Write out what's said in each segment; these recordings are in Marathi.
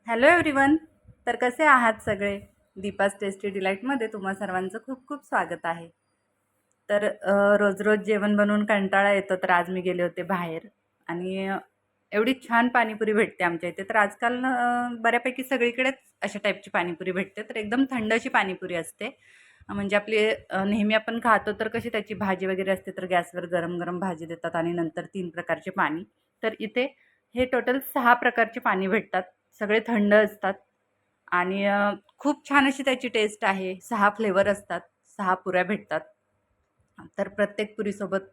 Hello everyone. तर कसे आहात सगळे? दीपास टेस्टी डिलाईटमध्ये तुम्हा सर्वांचं खूप खूप स्वागत आहे. तर रोज रोज जेवण बनवून कंटाळा येतो, तर आज मी गेले होते बाहेर आणि एवढी छान पाणीपुरी भेटते आमच्या इथे. तर आजकाल बऱ्यापैकी सगळीकडेच अशा टाईपची पाणीपुरी भेटते. तर एकदम थंड अशी पाणीपुरी असते. म्हणजे आपली नेहमी आपण खातो तर कशी त्याची भाजी वगैरे असते, तर गॅसवर गरम गरम भाजी देतात आणि नंतर 3 प्रकारचे पाणी. तर इथे हे टोटल 6 प्रकारचे पाणी भेटतात. सगळे थंड असतात आणि खूप छान अशी त्याची टेस्ट आहे. 6 फ्लेवर असतात, 6 पुऱ्या भेटतात. तर प्रत्येक पुरीसोबत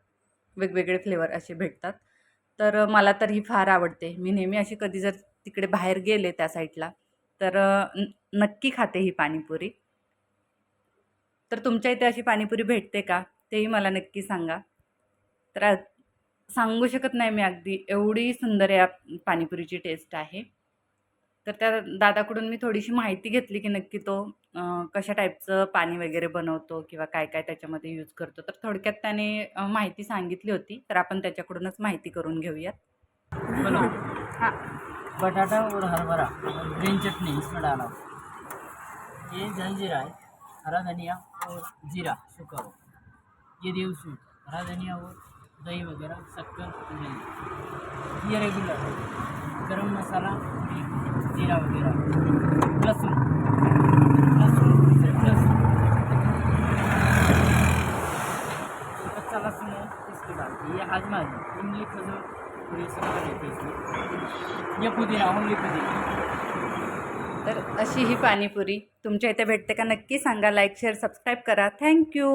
वेगवेगळे फ्लेवर असे भेटतात. तर मला तर ही फार आवडते. मी नेहमी अशी कधी जर तिकडे बाहेर गेले त्या साईडला तर नक्की खाते ही पाणीपुरी. तर तुमच्या इथे अशी पाणीपुरी भेटते का? तेही मला नक्की सांगा. तर सांगू शकत नाही मी अगदी, एवढी सुंदर या पाणीपुरीची टेस्ट आहे. तर त्या दादाकडून मी थोडीशी माहिती घेतली, की नक्की तो कशा टाईपचं पाणी वगैरे बनवतो किंवा काय-काय त्याच्यामध्ये यूज करतो. तर थोडक्यात त्याने माहिती सांगितली होती. तर आपण त्याच्याकडूनच माहिती करून घेऊयात. बोलो। हां. बटाटा और हरभरा और ग्रीन चटनी इसमें डाला हो। ये जलजीरा है, हरा धनिया और जीरा सूखा हो। ये देव सूप, हरा धनिया और दही वगैरह शक्कर नहीं। ये रेगुलर है, गरम मसाला जीरा वगैरह, लहसुन लहसुन सिर्फ लहसुन, कच्चा लहसुन है इसको डालते। ये हाजमा है, इमली खजूर और ये सब रहते हैं इसमें। ये पुदीना, ओनली पुदीना। तर अशी ही पाणीपुरी तुमच्या इथे भेटते का? नक्की सांगा. लाईक, शेअर, सबस्क्राईब करा. Thank you.